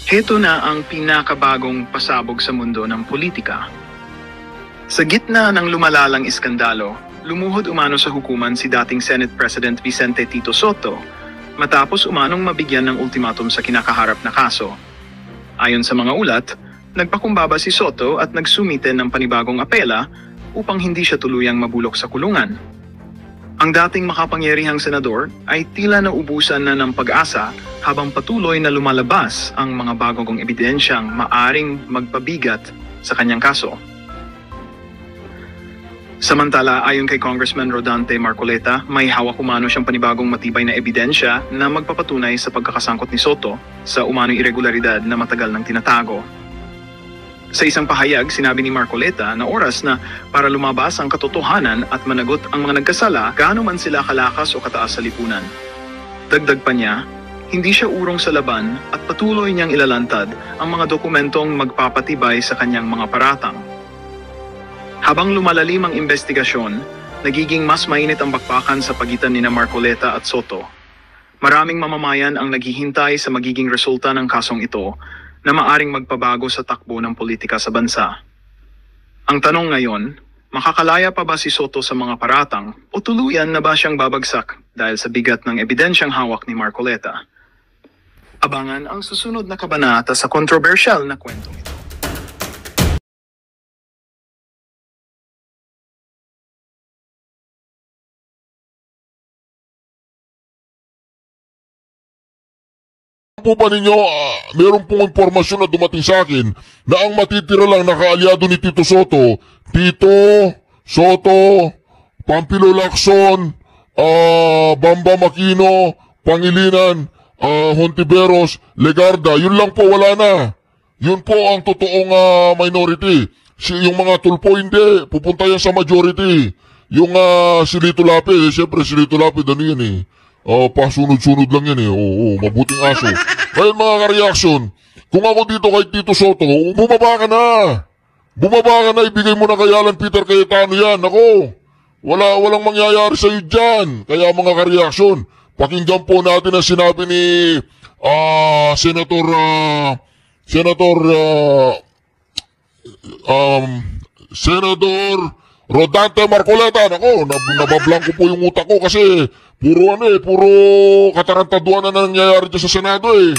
Heto na ang pinakabagong pasabog sa mundo ng politika. Sa gitna ng lumalalang iskandalo, lumuhod umano sa hukuman si dating Senate President Vicente Tito Sotto matapos umanong mabigyan ng ultimatum sa kinakaharap na kaso. Ayon sa mga ulat, nagpakumbaba si Sotto at nagsumite ng panibagong apela upang hindi siya tuluyang mabulok sa kulungan. Ang dating makapangyarihang senador ay tila naubusan na ng pag-asa habang patuloy na lumalabas ang mga bagong ebidensyang maaring magpabigat sa kanyang kaso. Samantala, ayon kay Congressman Rodante Marcoleta, may hawak umano siyang panibagong matibay na ebidensya na magpapatunay sa pagkakasangkot ni Sotto sa umanong irregularidad na matagal nang tinatago. Sa isang pahayag, sinabi ni Marcoleta na oras na para lumabas ang katotohanan at managot ang mga nagkasala gaano man sila kalakas o kataas sa lipunan. Dagdag pa niya, hindi siya urong sa laban at patuloy niyang ilalantad ang mga dokumentong magpapatibay sa kanyang mga paratang. Habang lumalalim ang investigasyon, nagiging mas mainit ang bakbakan sa pagitan ni Marcoleta at Sotto. Maraming mamamayan ang naghihintay sa magiging resulta ng kasong ito na maaring magpabago sa takbo ng politika sa bansa. Ang tanong ngayon, makakalaya pa ba si Sotto sa mga paratang o tuluyan na ba siyang babagsak dahil sa bigat ng ebidensyang hawak ni Marcoleta? Abangan ang susunod na kabanata sa kontrobersyal na kwentong ito. Po ba ninyo, meron pong impormasyon na dumating sa akin na ang matitira lang na kaalyado ni Tito Sotto, Pampilo Lacson, Bamba Makino, Pangilinan, Hontiveros, Legarda, yun lang po, wala na. Yun po ang totoong minority. Yung mga tulpo hindi, pupunta yan sa majority. Yung si Lito Lapid, siyempre si Lito Lapid, ano yan eh. Pasunod-sunod lang yan eh. Oo, mabuting aso. Ngayon mga ka-reaction, kung ako dito kay Tito Sotto, bumaba ka na. Bumaba ka na, ibigay mo na kay Alan Peter Cayetano yan. Ako, walang mangyayari sa'yo dyan. Kaya mga ka-reaction, pakinggan po natin ang sinabi ni Senator Rodante Marcoleta. Nako, nabablanko po yung utak ko kasi puro katarantaduan na nangyayari dyan sa Senado eh.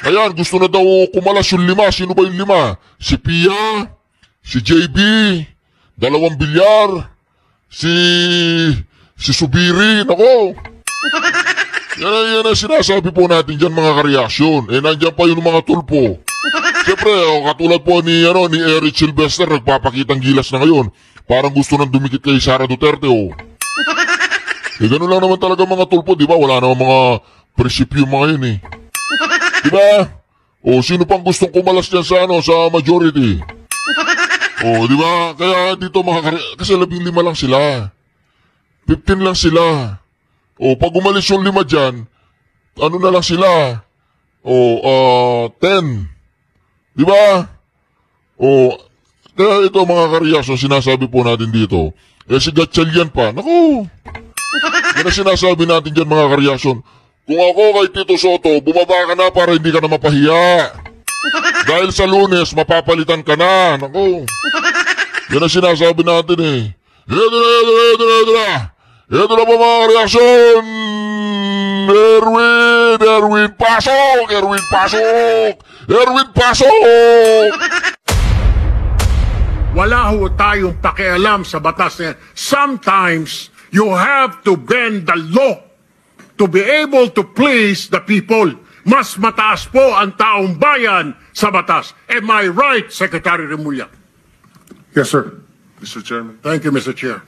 Ayan, gusto na daw kumalas yung 5. Sino ba yung 5? Si Pia, si JB, 2 Bilyar, si Subiri. Nako, yan ang sinasabi po natin dyan mga kareaksyon. Eh, nandyan pa yung mga tulpo. Siyempre, katulad po ni Eric Silvester, nagpapakitang gilas na ngayon. Parang gusto nang dumikit kay Sara Duterte, oh. Eh, ganun lang naman talaga mga tulpo, di ba? Wala naman mga prinsipyo mga yun, eh. Di ba? O, sino pang gustong kumalas dyan sa majority? O, di ba? Kaya dito kasi 15 lang sila. 15 lang sila. O, pag umalis yung 5 dyan, ano na lang sila? O, 10. Di ba? O, kaya ito mga karyaso, sinasabi po natin dito. Eh, si Gatchalian pa. Naku! Yan ang sinasabi natin dyan mga karyason. Kung ako kay Tito Sotto, bumaba ka na para hindi ka na mapahiya. Dahil sa Lunes, mapapalitan ka na. Naku. Yan ang sinasabi natin eh. Ito na po mga karyason. Erwin, pasok! Erwin, pasok! Wala ho tayong pakialam sa batas na yan. Sometimes, you have to bend the law to be able to please the people. Mas mataas po ang taong bayan sa batas. Am I right, Secretary Remulla? Yes, sir. Mr. Chairman. Thank you, Mr. Chair.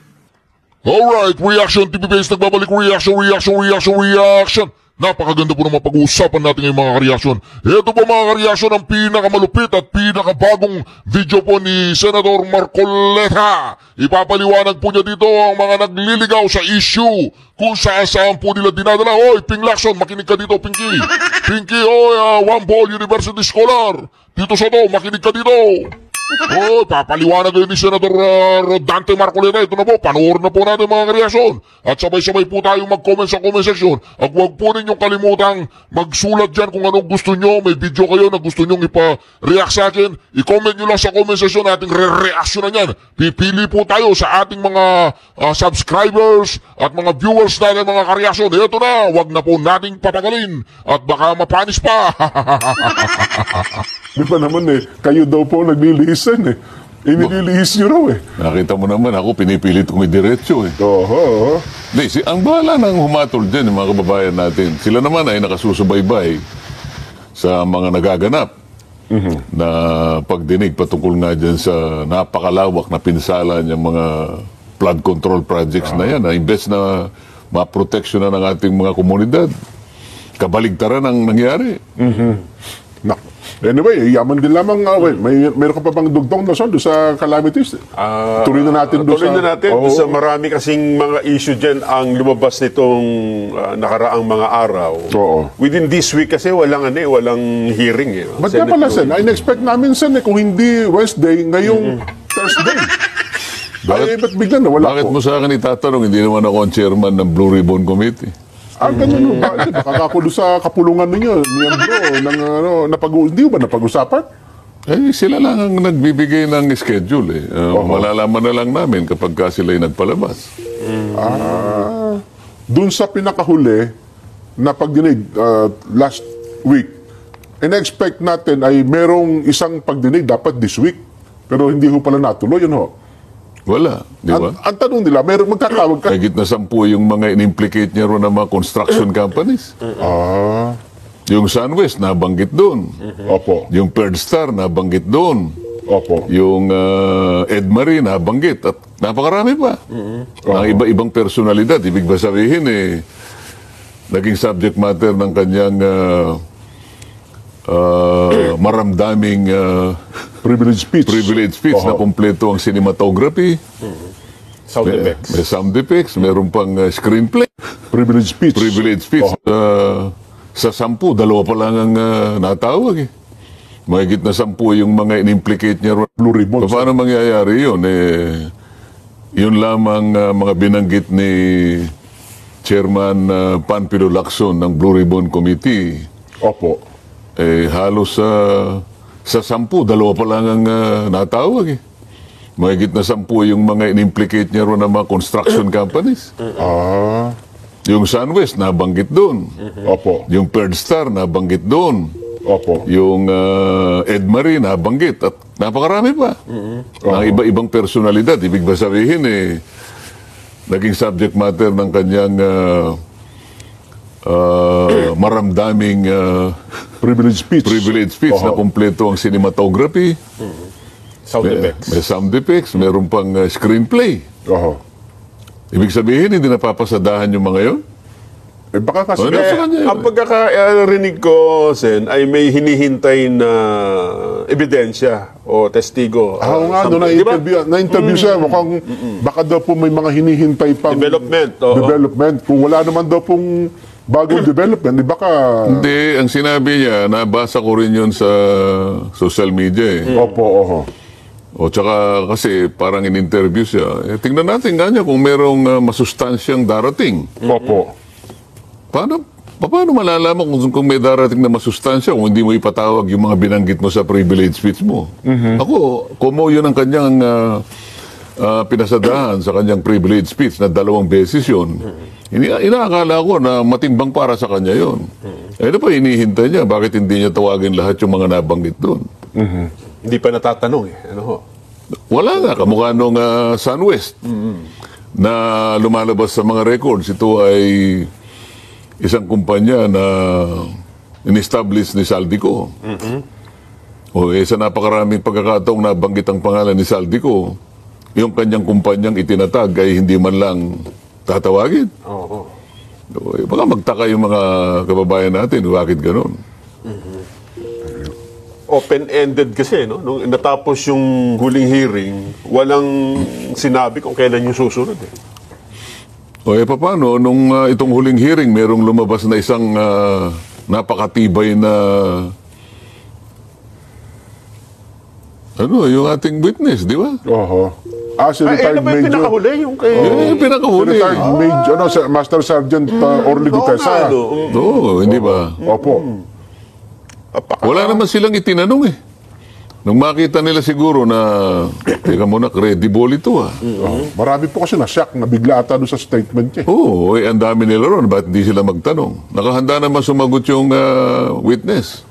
Alright, Reaction TV Base, nagbabalik. Reaction. Napakaganda po naman pag-uusapan natin ngayong mga kareaksyon. Ito po mga kareaksyon ang pinakamalupit at pinakabagong video po ni Senator Marcoleta. Ipapaliwanag po niya dito ang mga nagliligaw sa issue kung saan po nila dinadala. Hoy, Ping Lacson, makinig ka dito, Pinky. Pinky, One Ball University Scholar. Tito Sotto, makinig ka dito. Oo, papaliwanag yun ni Senator Rodante Marcoleta. Ito na po, panoorin na po natin mga kareaksyon. At sabay-sabay po tayong mag-comment sa comment section. At huwag po ninyong kalimutang magsulat dyan kung anong gusto nyo. May video kayo na gusto nyong ipa-react sa akin. I-comment nyo lang sa comment section nating re-reaction na yan. Pipili po tayo sa ating mga subscribers at mga viewers natin mga kareaksyon. Ito na, huwag na po nating patagalin. At baka mapanis pa. Di ba naman kayo daw po naglilihisan Inililihis nyo raw Nakita mo naman ako, pinipilit kong idiretso Oho. Di, ang bahala nang humatol dyan, yung mga kababayan natin. Sila naman ay nakasusubaybay sa mga nagaganap na pagdinig patungkol nga dyan sa napakalawak na pinsala ng mga flood control projects na yan. Na imbes na maproteksyon na ng ating mga komunidad, kabaligtaran ang nangyari. Anyway, yaman din lamang. Meron ka pa bang dugtong na doon sa calamities? Tuloy na natin doon Tuloy na natin doon sa marami kasing mga issue dyan ang lumabas nitong nakaraang mga araw. Oo. Within this week kasi walang hearing Ba't ka pala, Sen? In-expect namin, Sen, kung hindi Wednesday, ngayong Thursday. Ba't bigla na wala Bakit po? mo sa akin itatanong, hindi naman ako ang chairman ng Blue Ribbon Committee? Ganun ba? Nakakakulo sa kapulungan ninyo, miyembro, hindi ba napag-usapan? Sila lang ang nagbibigay ng schedule Malalaman na lang namin kapag sila'y nagpalabas. Doon sa pinakahuli na pagdinig last week, in-expect natin ay merong isang pagdinig dapat this week. Pero hindi ho pala natuloy, yun ho. Wala, di ba? Ang tanong nila, magkatawag ka. Higit na 10 yung mga in-implicate niya ron ng mga construction companies. Yung Sunwest, nabanggit doon. Opo. Yung Third Star, nabanggit doon. Opo. Yung Edmarie, nabanggit. At napakarami pa. Ang iba-ibang personalidad. Ibig ba sabihin, naging subject matter ng kanyang maramdaming Privilege speech. na kumpleto ang cinematography. Sound effects. May sound effects, meron pang screenplay. Privilege speech. Sa 10, 2 pa lang ang natawag Mahigit na 10 yung mga in-implicate niya. Blue Ribbon. Paano mangyayari yun? Yun lamang mga binanggit ni Chairman Panfilo Lacson ng Blue Ribbon Committee. Opo. Halos sa 10, 2 pa lang ang natawag Mahigit na 10 yung mga in-implicate niya ron ng mga construction companies. Yung Sunwest, nabanggit doon. Opo. Yung Third Star, nabanggit doon. Opo. Yung Edmarie, nabanggit. At napakarami pa. Ang iba-ibang personalidad. Ibig ba sabihin, naging subject matter ng kanyang maramdaming Privilege speech. na kumpleto ang cinematography. Sound effects. May sound effects, meron pang screenplay. Oho. Ibig sabihin, hindi napapasadahan yung mga yun? Baka kasi... Sa kanya yun, Ang pagkakarinig ko, Sen, ay may hinihintay na ebidensya o testigo. Oo nga, doon Di ba? na-interview siya. Mukhang baka daw po may mga hinihintay pang... Development, oo. Development. Kung wala naman daw pong bagong development, di baka... Hindi, ang sinabi niya, nabasa ko rin yun sa social media Opo, oho. O tsaka kasi parang in-interview siya. Tingnan natin nga kung merong masustansyang darating. Opo. Paano malalaman kung may darating na masustansya kung hindi mo ipatawag yung mga binanggit mo sa privilege speech mo? Ako, kumo yun ang kanyang pinasadahan sa kanyang privilege speech na 2 beses yun. Inaakala ko na matimbang para sa kanya yun. Ano pa hinihintay niya? Bakit hindi niya tawagin lahat yung mga nabanggit doon? Hindi pa natatanong Ano ho? Wala nga. Kamukha nung Sunwest na lumalabas sa mga records. Ito ay isang kumpanya na in-establish ni Saldico. Sa napakaraming pagkakataong nabanggit ang pangalan ni Saldico, yung kanyang kumpanyang itinatag ay hindi man lang tatawagin. Baka magtaka yung mga kababayan natin, bakit ganon? Open-ended kasi, no? Nung natapos yung huling hearing, walang sinabi kung kailan yung susunod Paano? Nung itong huling hearing, merong lumabas na isang napakatibay na yung ating witness, di ba? Oho. Si Ay, retired ano ba yung major. pinakahuli? Yung kay... Yung pinakahuli. Retired major, Master Sergeant Orly Gutesa. Oo, hindi ba? Opo. Wala naman silang itinanong eh. Nung makita nila siguro na, teka muna, credible ito Marami po kasi na-shock na bigla ata doon sa statement niya. Oo, ang dami nila ron. Ba't hindi sila magtanong? Nakahanda naman sumagot yung witness.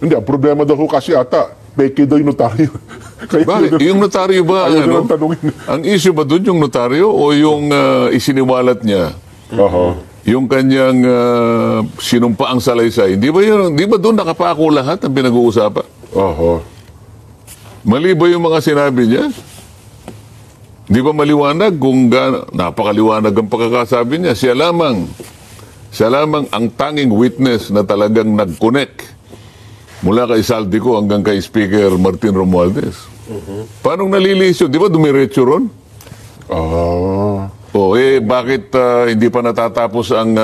Hindi, ang problema daw ho kasi ata, peke daw yung notaryo. Kaya Bakit? Yung notaryo ba? Ayaw nilang tanungin. Ang issue ba doon yung notaryo o yung isiniwalat niya? Oho. Yung kanyang sinumpaang salaysay. Di ba doon nakapako lahat ang pinag-uusapan? Oho. Mali ba yung mga sinabi niya? Di ba maliwanag kung napakaliwanag ang pagkakasabi niya? Siya lamang ang tanging witness na talagang nag-connect mula kay Saldico hanggang kay Speaker Martin Romualdez. Paano nalilis yun? Di ba dumiretso ron? Bakit hindi pa natatapos ang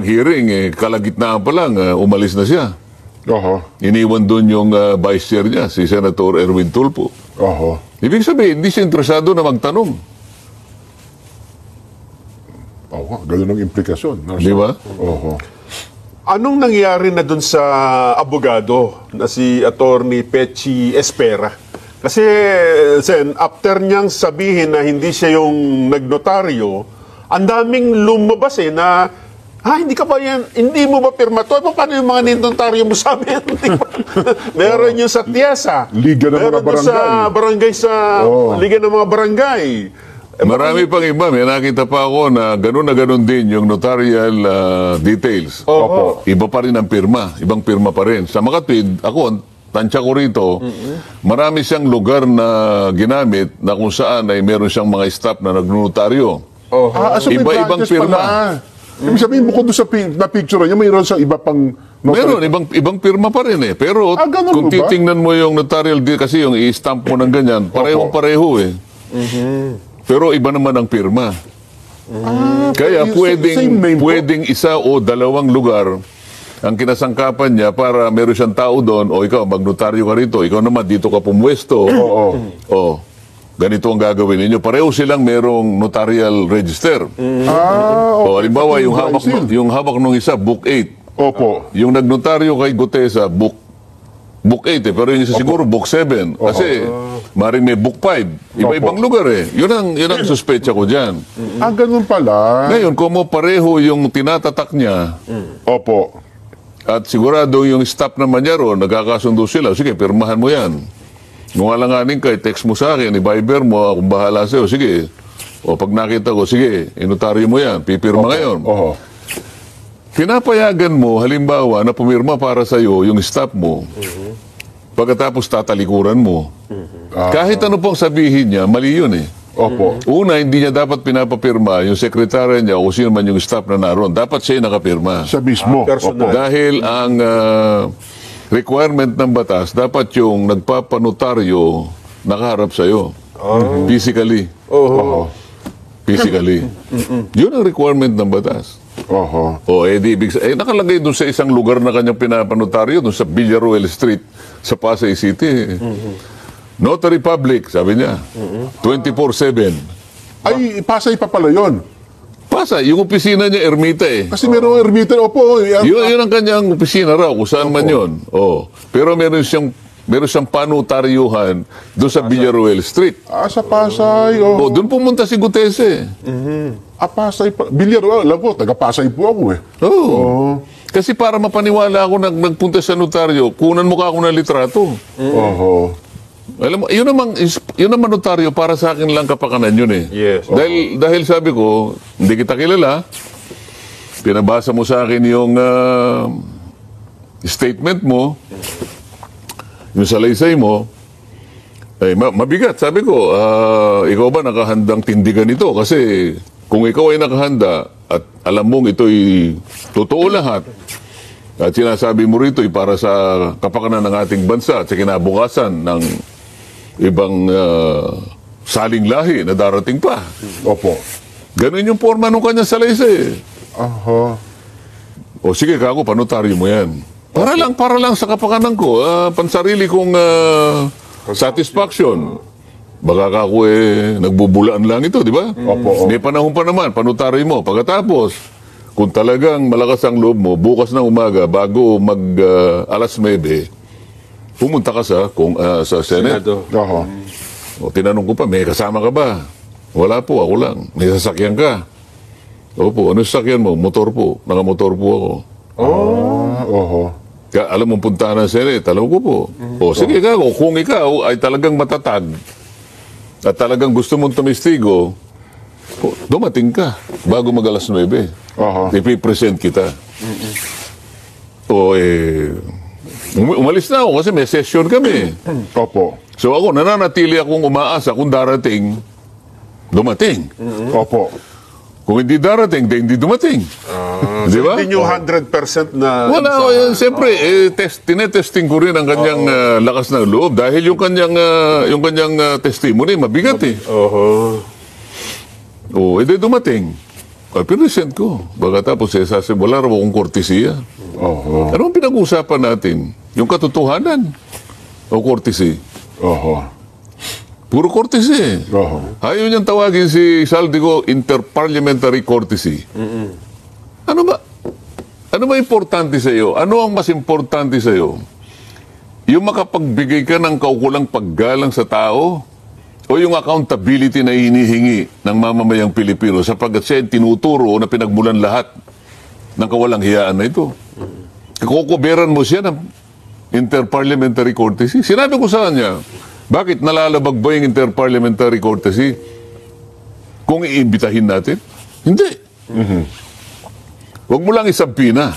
hearing? Kalagitnaan pa lang, umalis na siya. Oho. Iniwan doon yung vice chair niya, si Senator Erwin Tulfo. Oho. Ibig sabihin, hindi siya interesado na magtanong. Ganun ang implikasyon. Di ba? Oho. Anong nangyari na dun sa abogado na si Attorney Pechi Espera? Kasi, Sen, after niyang sabihin na hindi siya yung nagnotaryo, ang daming lumabas na, hindi ka ba yan, hindi mo ba pirma to? Paano yung mga ninontaryo mo sa amin? Meron yung sa Tiesa. Liga ng mga Meron doon sa barangay Liga ng mga barangay. Marami pang iba. May nakita pa ako na gano'n din yung notarial details. Opo. Iba pa rin ang pirma. Ibang pirma pa rin. Sa Makatwid, ako, tansya ko rito, marami siyang lugar na ginamit na kung saan ay meron siyang mga staff na nagnotaryo. So may Iba-ibang branches pirma. pala. Ibig sabihin, bukod doon sa na picture niya, mayroon sa iba pang... Meron, ibang pirma pa rin eh. Pero ganun kung ba? titingnan mo yung notarial deal, kasi yung i-stamp mo ng ganyan, parehong-pareho eh. Pero iba naman ang pirma. Kaya same name po? pwedeng isa o dalawang lugar ang kinasangkapan niya para meron siyang tao doon, o ikaw, magnotaryo ka rito, ikaw naman, dito ka pumwesto. O, ganito ang gagawin ninyo. Pareho silang merong notarial register. O, halimbawa, yung hawak nung isa, Book 8. Opo. Yung nagnotaryo kay Gutesa, Book 8 pero yung isa siguro Book 7. Kasi maring may Book 5. Iba-ibang lugar eh. Yun ang suspecha ko dyan. Ganun pala. Ngayon, kung mo pareho yung tinatatak niya, Opo. at sigurado yung staff naman niya ron, nagkakasundo sila, sige, pirmahan mo yan. Kung alanganin ka, text mo sa akin, i-Viber mo, akong bahala sa'yo, sige. O pag nakita ko, sige, inotaryo mo yan, pipirma ngayon. Oho. Pinapayagan mo, halimbawa, na pumirma para sa'yo yung staff mo, pagkatapos tatalikuran mo. Kahit ano pong sabihin niya, mali yun eh. Opo. Una, hindi niya dapat pinapapirma yung sekretary niya o sino man yung staff na naroon. Dapat siya nakapirma. Siya mismo. personal. Opo. Dahil ang requirement ng batas, dapat yung nagpapanotaryo nakaharap sa'yo. Physically. Oho. Physically. Yun ang requirement ng batas. Oho. Nakalagay doon sa isang lugar na kanyang pinapanotaryo, doon sa Villaruel Street, sa Pasay City. Notary Public, sabi niya. 24/7. Ay, Pasay pa pala yun. Pasay, yung opisina niya, Ermita eh. Kasi merong ermita. Opo. Yun ang kanyang opisina raw, kung saan man yun. Pero meron siyang panutaryuhan doon sa Villaruel Street. Sa Pasay. Doon pumunta si Gutese. Pasay pa. Bilyar. Alam ko, taga-Pasay po ako eh. Kasi para mapaniwala ako nagpunta sa notaryo, kunan mo ka ako ng litrato. Oho. Alam mo, yun naman notaryo, para sa akin lang kapakanan yun eh. Yes. Dahil sabi ko, hindi kita kilala, pinabasa mo sa akin yung statement mo, yung salaysay mo, mabigat. Sabi ko, ikaw ba nakahandang tindigan ito? Kasi kung ikaw ay nakahanda at alam mong ito'y totoo lahat, at sinasabi mo rito ay para sa kapakanan ng ating bansa at sa kinabukasan ng ibang saling lahi na darating pa. Opo. Ganun yung forma nung kanyang salaysay. Oho. O sige, kako, panotaryo mo yan. Para lang sa kapakanan ko, pansarili kong satisfaction. Baka ako nagbubulaan lang ito, di ba? Opo. May panahon pa naman, panutarin mo. Pagkatapos, kung talagang malakas ang loob mo, bukas ng umaga, bago alas 9, pumunta ka sa Senate. Senado. Oho. O, tinanong ko pa, may kasama ka ba? Wala po, ako lang. May sasakyan ka? Opo, ano sasakyan mo? Motor po. Nakamotor po ako. Oho. Kaya alam mo puntahan ng Senate, alam ko po. O sige ka, kung ikaw ay talagang matatag at talagang gusto mong tumistigo, dumating ka bago mag-alas 9. Oho. Ipipresent kita. O umalis na ako kasi may session kami. Opo. So ako, nananatili akong umaasa kung darating, dumating. Opo. Kung hindi darating, hindi dumating. Di ba? Hindi nyo 100% na... Wala, siyempre, tinetesting ko rin ang kanyang lakas ng loob dahil yung kanyang testimony, mabigat eh. Edi dumating. Pinesent ko. Pagkatapos, wala raw akong kortesiya. Oho. Ano ang pinag-uusapan natin? Yung katotohanan o kortesi? Oho. Puro courtesy. Oho. Ayaw niyang tawagin si Saldico interparliamentary courtesy. Ano ba? Ano ba importante sa iyo? Ano ang mas importante sa iyo? Yung makapagbigay ka ng kaukulang paggalang sa tao o yung accountability na hinihingi ng mamamayang Pilipino sapagkat siya tinuturo na pinagmulan lahat ng kawalang hiyaan na ito. Kukuberan mo siya ng interparliamentary courtesy. Sinabi ko sa kanya, bakit nalalabag ba yung interparliamentary courtesy kung iimbitahin natin? Hindi. Huwag mo lang isampina.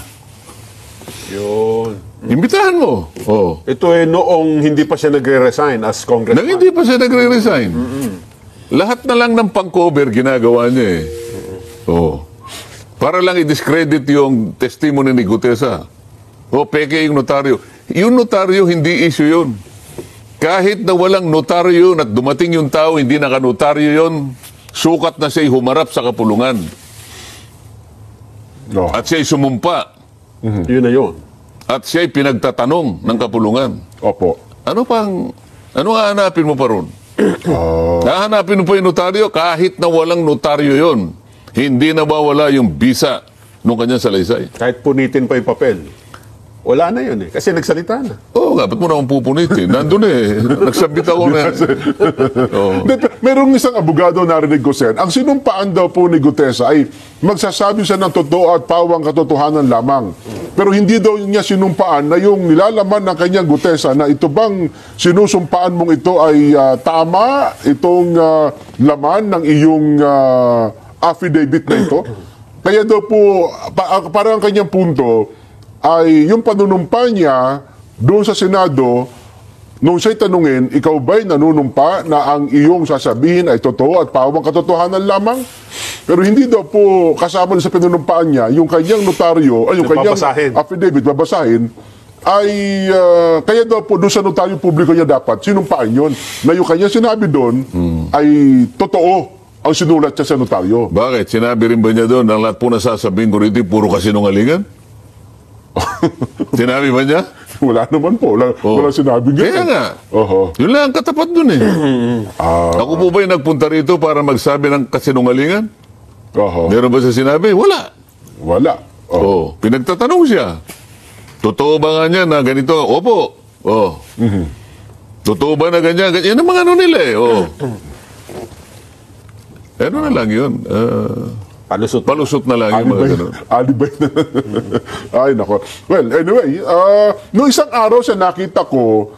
Yun. Imbitahan mo. Oh. Ito noong hindi pa siya nagre-resign as Nang congressman. hindi pa siya nagre-resign. Lahat na lang ng pang-cover ginagawa niya eh. Oh. Para lang i-discredit yung testimony ni Gutesa. O, peke yung notaryo. Yung notaryo, hindi issue yun. Kahit na walang notaryo at dumating yung tao, hindi nakanotaryo yun, sukat na siya'y humarap sa kapulungan. No. At siya'y sumumpa. Yun na yun. At siya'y pinagtatanong ng kapulungan. Opo. Ano hahanapin mo pa ron? Hahanapin mo pa yung notaryo kahit na walang notaryo yon. Hindi nawawala yung bisa nung kanyang salaysay. Kahit punitin pa yung papel. Wala na yun eh. Kasi nagsalita na. Oo nga, ba't mo naman pupunitin? Nandun eh. Nagsabit ako na. Oo. Merong isang abogado narinig ko, Sen. Ang sinumpaan daw po ni Gutesa ay magsasabi siya ng totoo at pawang katotohanan lamang. Pero hindi daw niya sinumpaan na yung nilalaman ng kanyang Gutesa na ito bang sinusumpaan mong ito ay tama, itong laman ng iyong affidavit na ito. Kaya daw po, parang ang kanyang punto, ay yung panunumpa niya doon sa Senado, nung siya'y tanungin, ikaw ba'y nanunumpa na ang iyong sasabihin ay totoo at pawang katotohanan lamang? Pero hindi daw po kasama sa pinunumpaan niya, yung kanyang notaryo, ay yung kanyang Babasahin. affidavit, babasahin, ay kaya daw po doon sa notaryo publiko niya dapat sinumpaan yun, na yung kanyang sinabi doon ay totoo ang sinulat niya sa notaryo. Bakit? Sinabi rin ba niya doon, ang lahat po nasasabihin ko rito, puro kasinungalingan? Sinabi ba niya? Wala naman po. Wala sinabi ganun. Kaya nga. Oho. Yun lang ang katapat dun eh. Ako po ba yung nagpunta rito para magsabi ng kasinungalingan? Oho. Meron ba siya sinabi? Wala. Wala. Oh. Pinagtatanong siya. Totoo ba nga niya na ganito? Opo. Oh. Totoo ba na ganyan? Yan ang mga ano nila eh. Oh. Ano na lang yun? Palusot na lang yung mga ganun. Alibay na. Ay, nako. Well, anyway, noong isang araw sa nakita ko,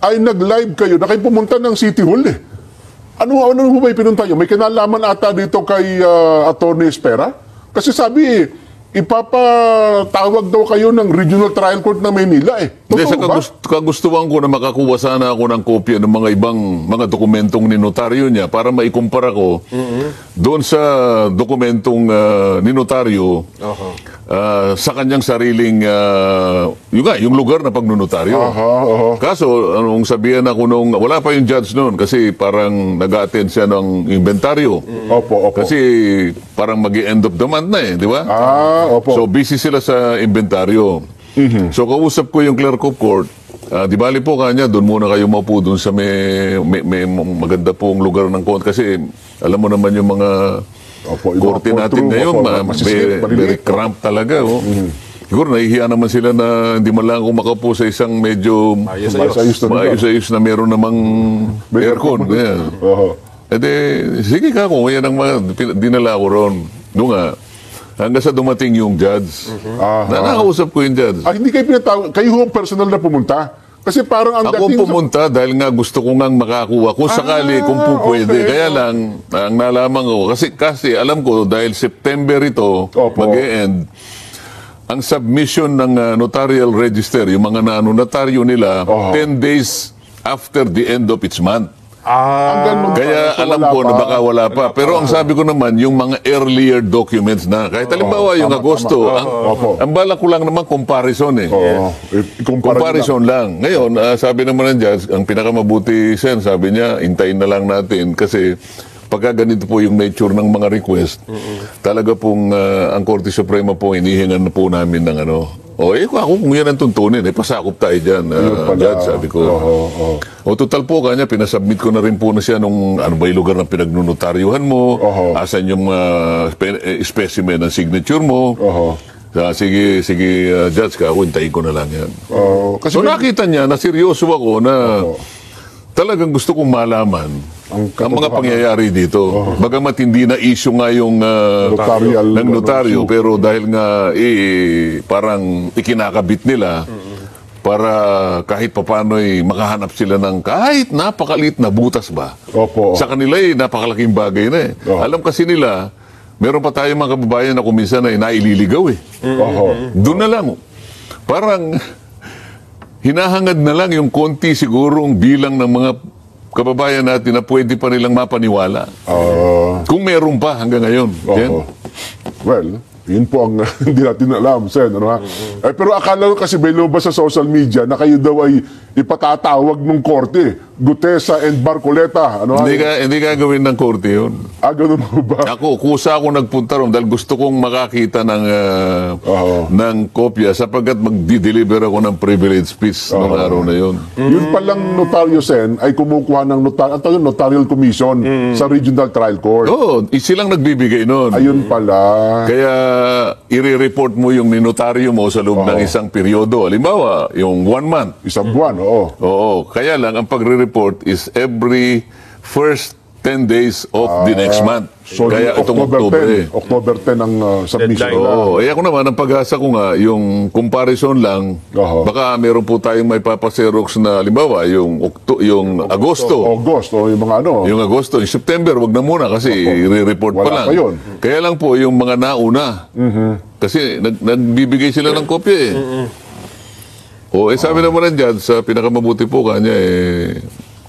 ay nag-live kayo na kayo pumunta ng City Hall eh. Ano mo ba pinunta nyo? May kinalaman ata dito kay Attorney Espera? Kasi sabi, ipapatawag daw kayo ng Regional Trial Court ng Maynila eh. Hindi, sa Totoo ba? kagustuhan ko na makakuha sana ako ng kopya ng mga ibang mga dokumentong ni notaryo niya para maikumpara ko doon sa dokumentong ni notaryo sa kanyang sariling yung lugar na pagnunotaryo. Kaso, anong sabihan ako nung, wala pa yung judge noon kasi parang nag-attend siya ng inventaryo. Opo. Kasi parang mag-end of the month na eh, di ba? Opo. So busy sila sa inventaryo. So kausap ko yung clerk of court. Di bali po kanya, doon muna kayo maupo doon sa may maganda pong lugar ng court. Kasi alam mo naman yung mga Opo, yung korte mga natin courtroom, ngayon, opo, masisilip, very maliliit. cramped talaga. Oh. Siguro nahihiya naman sila na hindi man lang ako makaupo sa isang medyo maayos-ayos na meron namang aircon. Yeah. Oho. E de, sige ka kung yan ang dinala ko ron. Doon nga, hanggang sa dumating yung judge. Nakakausap ko yung judge. Hindi kayo pinatawag, kayo ang personal na pumunta? Kasi parang ang Ako dating pumunta dahil nga gusto ko ngang makakuha kung sakali, kung pupwede. okay. Kaya lang, ang nalaman ko, kasi alam ko dahil September ito, Opo. mag-e-end, ang submission ng notarial register, yung mga notaryo nila, 10 days after the end of each month. Hanggang Kaya so alam wala ko pa. na baka wala pa. Pero ang sabi ko naman, yung mga earlier documents na, kahit halimbawa yung tama, Agosto, tama. Opo. ang balak ko lang naman comparison eh. Oo. Comparison lang. Ngayon, sabi naman ng judge, ang pinakamabuti, Sen, sabi niya, hintayin na lang natin kasi pagka ganito po yung nature ng mga request, talaga pong ang Korte Suprema po, inihingan na po namin ng ano. Ako kung yan ang tuntunin, pasakop tayo dyan, judge, sabi ko. O total po, kanya, pinasubmit ko na rin po na siya nung ano ba yung lugar ng pinagnunotaryuhan mo, asan yung specimen ng signature mo. Sige, judge ka, hintayin ko na lang yan. Kasi So nakita niya na seryoso ako na talagang gusto kong malaman ang mga pangyayari dito. Bagamat hindi na issue nga yung ng notaryo, pero dahil nga parang ikinakabit nila para kahit papano'y makahanap sila ng kahit napakalit na butas ba. Opo. Sa kanila napakalaking bagay na eh. Alam kasi nila, meron pa tayong mga kababayan na kuminsan na naililigaw eh. Doon na lang. Parang hinahangad na lang yung konti sigurong bilang ng mga kababayan natin na pwede pa nilang mapaniwala. Kung meron pa hanggang ngayon. Well, yun po ang hindi natin alam, Sen. Ano, ha? Pero akala ko kasi may lumabas sa social media na kayo daw ay ipatatawag ng korte. Gutesa and Marcoleta. Ano, Hindi gagawin ng korte yun. Ganun mo ba? Kusa ako nagpunta ron dahil gusto kong makakita ng kopya sapagkat magdi-deliver ako ng privilege speech noong araw na yun. Yun palang notaryo, Sen, ay kumukuha ng notarial commission sa Regional Trial Court. Silang nagbibigay nun. Ayun pala. Kaya i-report mo yung ninotaryo mo sa loob ng isang peryodo. Halimbawa, yung 1 month. Isang buwan, Oo. Kaya lang, ang pagre-report is every first 10 days of the next month. So, Kaya itong Oktubre. October 10 ang submission. Ako naman, ang pag-asa ko nga, yung comparison lang, baka meron po tayong may papaserox na, halimbawa, yung Agosto. Yung mga ano. Yung Agosto, yung September, wag na muna kasi i-report pa Wala lang. pa yun. Kaya lang po, yung mga nauna. Kasi nagbibigay sila ng kopya eh. Sabi naman ng judge, sa pinakamabuti po kanya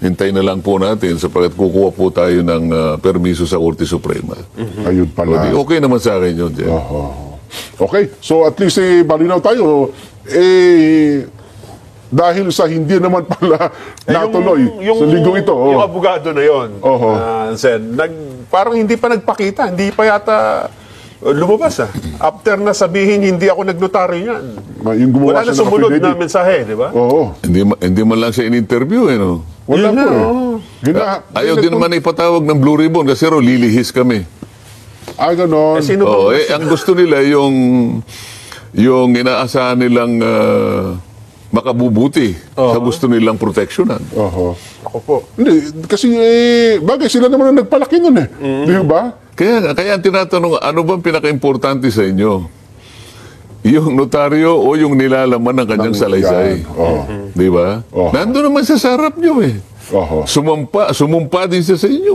hintay na lang po natin sapagkat kukuha po tayo ng permiso sa Korte Suprema. Ayun pala. Okay naman sa akin yun, Jen. Okay, so at least malinaw tayo. Dahil sa hindi naman pala natuloy sa linggong ito. Yung abogado na yun, Sen, parang hindi pa nagpakita, hindi pa yata lumabas After na sabihin, hindi ako nagnotaryo yan. Yung gumawa Wala na siya ng sumunod affidavit. na mensahe, di ba? Hindi man lang siya in-interview, no? Wala po Ayaw din naman ipatawag ng Blue Ribbon kasi lilihis kami. Ganon. Sino ba? Ang gusto nila yung inaasahan nilang makabubuti sa gusto nilang proteksyonan. Ako po. Hindi, kasi bagay sila naman ang nagpalaki nun Di ba? Kaya ang tinatanong, ano bang pinaka-importante sa inyo? Yung notaryo o yung nilalaman ng kanyang salaysay? Di ba? Nandun naman sa sarap nyo Sumumpa din siya sa inyo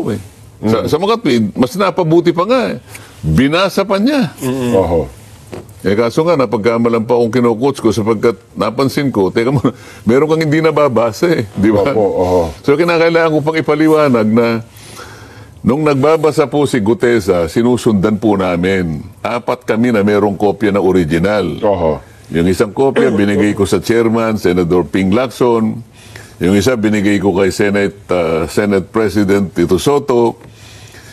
Sa mga tweet, mas napabuti pa nga Binasa pa niya. Kaso nga, napagkamalan pa akong kinukots ko sapagkat napansin ko, teka mo, meron kang hindi nababasa di ba? So kinakailangan ko pang ipaliwanag na nung nagbabasa po si Gutesa, sinusundan po namin. 4 kami na merong kopya na original. Yung isang kopya, binigay ko sa chairman, Senator Ping Lacson. Yung isa, binigay ko kay Senate President Tito Soto.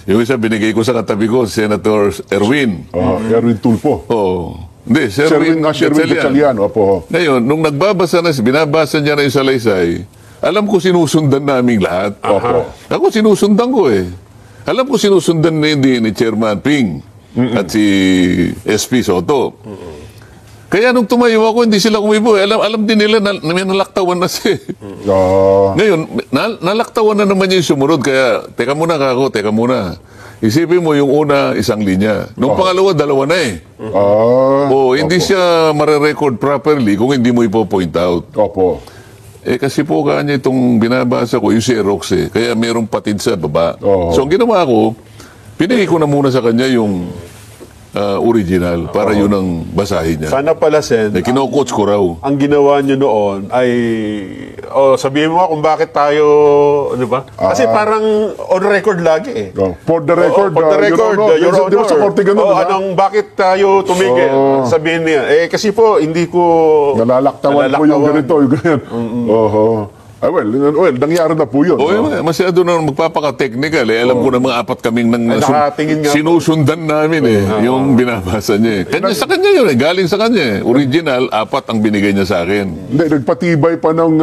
Yung isa, binigay ko sa katabi ko, Senator Erwin. Erwin Tulfo. Hindi, Sherwin Sherwin Gatchalian. Opo. Ngayon, nung binabasa niya na yung salaysay, alam ko sinusundan naming lahat. Opo. Ako sinusundan ko eh. Alam ko sinusundan na ni Chairman Ping at si SP Soto. Kaya nung tumayo ako, hindi sila kumibo. Alam din nila na may nalaktawan na siya. Ngayon, nalaktawan na naman yung sumunod. Kaya, teka muna kako, teka muna. Isipin mo yung una, isang linya. Nung pangalawa, dalawa na eh. Hindi siya mare-record properly kung hindi mo ipo-point out. Opo. Kasi po kanya itong binabasa ko, yung Xerox eh. Kaya mayroong patid sa baba. Oo. So, ang ginawa ko, pinigay ko na muna sa kanya yung original para yun ang basahin niya. Sana pala, Sen, Kino-coach ko raw. ang ginawa nyo noon ay, sabihin mo nga kung bakit tayo, di ba? Kasi parang on record lagi eh. For the record, For the record, Your Honor. Di ba sa korte ganun, di ba? Bakit tayo tumigil? Sabihin niya, kasi po, hindi ko... Nalalaktawan po yung ganito, yung ganyan. Well, nangyari na po yun. Masyado na magpapaka-technical eh. Alam ko na mga apat kaming nakatingin nga po. sinusundan namin eh. Yung binabasa niya eh. Sa kanya yun eh. Galing sa kanya eh. Original, 4 ang binigay niya sa akin. Hindi, nagpatibay pa ng